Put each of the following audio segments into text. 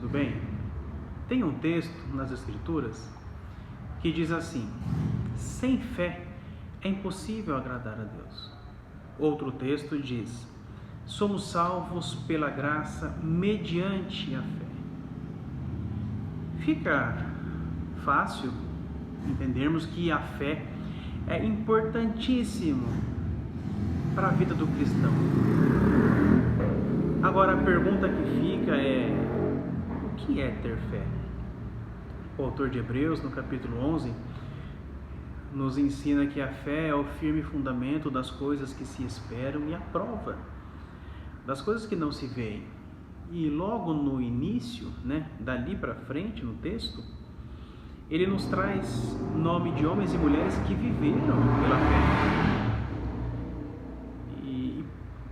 tudo bem? Tem um texto nas Escrituras que diz assim: sem fé é impossível agradar a Deus. Outro texto diz: somos salvos pela graça mediante a fé. Fica fácil entendermos que a fé é importantíssimo para a vida do cristão. Agora a pergunta que fica é: o que é ter fé? O autor de Hebreus, no capítulo 11, nos ensina que a fé é o firme fundamento das coisas que se esperam e a prova das coisas que não se veem. E logo no início, dali para frente no texto, ele nos traz nome de homens e mulheres que viveram pela fé. E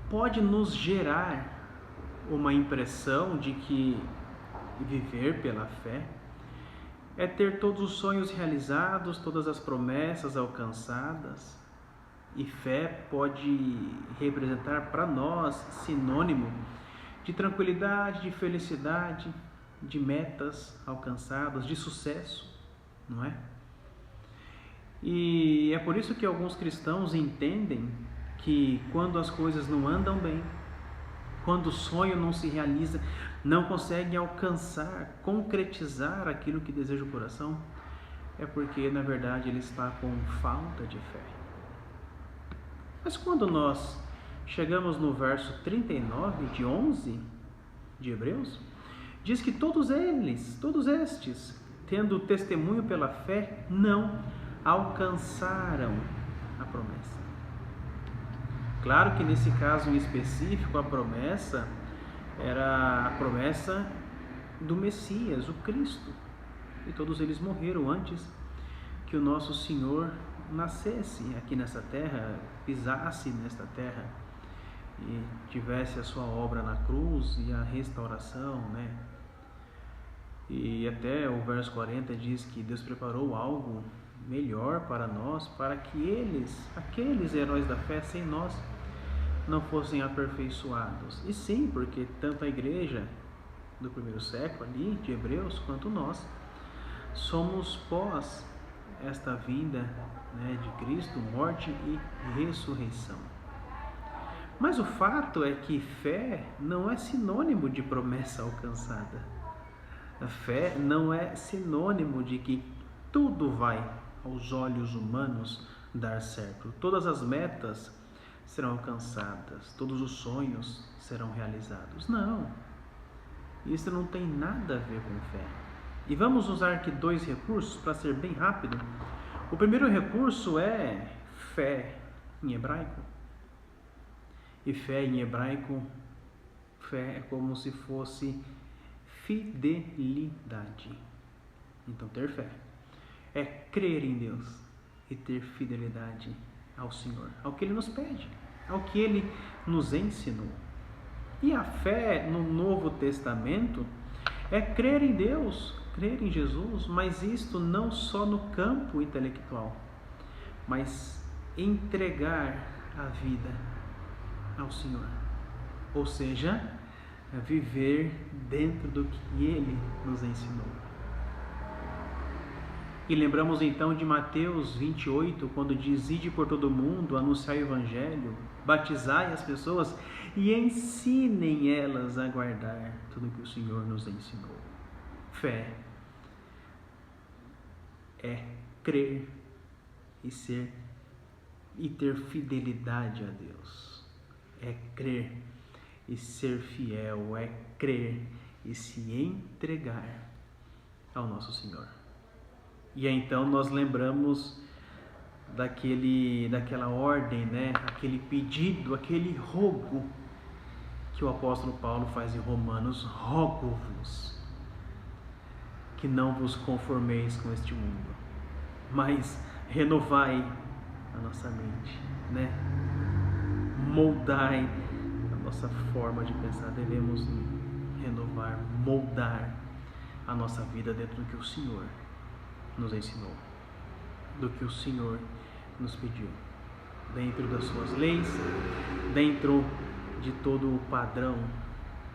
pode nos gerar uma impressão de que viver pela fé é ter todos os sonhos realizados, todas as promessas alcançadas. E fé pode representar para nós sinônimo de tranquilidade, de felicidade, de metas alcançadas, de sucesso, não é? E é por isso que alguns cristãos entendem que quando as coisas não andam bem, quando o sonho não se realiza, não conseguem alcançar, concretizar aquilo que deseja o coração, é porque na verdade ele está com falta de fé. Mas quando nós chegamos no verso 39 de 11 de Hebreus, diz que todos estes, tendo testemunho pela fé, não alcançaram a promessa. Claro que nesse caso em específico a promessa era a promessa do Messias, o Cristo. E todos eles morreram antes que o nosso Senhor nascesse aqui nessa terra, pisasse nesta terra e tivesse a sua obra na cruz e a restauração, E até o verso 40 diz que Deus preparou algo melhor para nós, para que aqueles heróis da fé sem nós, não fossem aperfeiçoados. E sim, porque tanto a igreja do primeiro século ali, de Hebreus, quanto nós, somos pós esta vinda de Cristo, morte e ressurreição. Mas o fato é que fé não é sinônimo de promessa alcançada. A fé não é sinônimo de que tudo vai, aos olhos humanos, dar certo. Todas as metas serão alcançadas, todos os sonhos serão realizados. Não, isso não tem nada a ver com fé. E vamos usar aqui 2 recursos para ser bem rápido. O primeiro recurso é fé em hebraico. E fé em hebraico, fé é como se fosse fidelidade. Então ter fé é crer em Deus e ter fidelidade ao Senhor, ao que Ele nos pede, ao que Ele nos ensinou. E a fé no Novo Testamento é crer em Deus, crer em Jesus, mas isto não só no campo intelectual, mas entregar a vida ao Senhor, ou seja, viver dentro do que Ele nos ensinou. E lembramos então de Mateus 28, quando diz: ide por todo mundo, anunciai o Evangelho, batizai as pessoas e ensinem elas a guardar tudo o que o Senhor nos ensinou. Fé é crer e ter fidelidade a Deus. É crer e ser fiel, é crer e se entregar ao nosso Senhor. E então nós lembramos daquela ordem, aquele pedido, aquele rogo que o apóstolo Paulo faz em Romanos: rogo-vos que não vos conformeis com este mundo, mas renovai a nossa mente, moldai a nossa forma de pensar. Devemos renovar, moldar a nossa vida dentro do que o Senhor nos ensinou, do que o Senhor nos pediu, dentro das suas leis, dentro de todo o padrão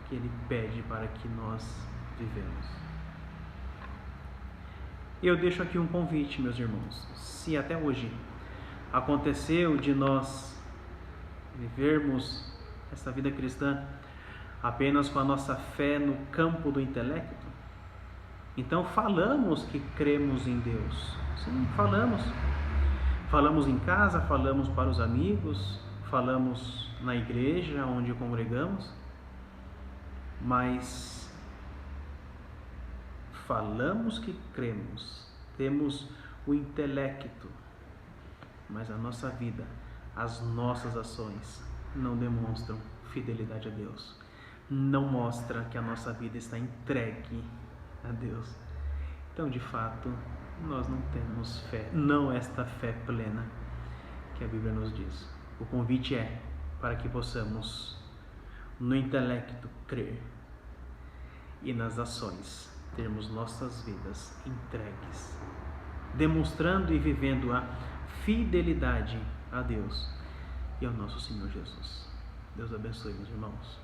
que Ele pede para que nós vivemos. Eu deixo aqui um convite, meus irmãos. Se até hoje aconteceu de nós vivermos essa vida cristã apenas com a nossa fé no campo do intelecto, então falamos que cremos em Deus. Sim, falamos. Falamos em casa, falamos para os amigos, falamos na igreja onde congregamos, mas falamos que cremos, temos o intelecto, mas a nossa vida, as nossas ações não demonstram fidelidade a Deus, não mostra que a nossa vida está entregue a Deus. Então, de fato, nós não temos fé, não esta fé plena que a Bíblia nos diz. O convite é para que possamos, no intelecto, crer e nas ações termos nossas vidas entregues, demonstrando e vivendo a fidelidade a Deus e ao nosso Senhor Jesus. Deus abençoe, meus irmãos.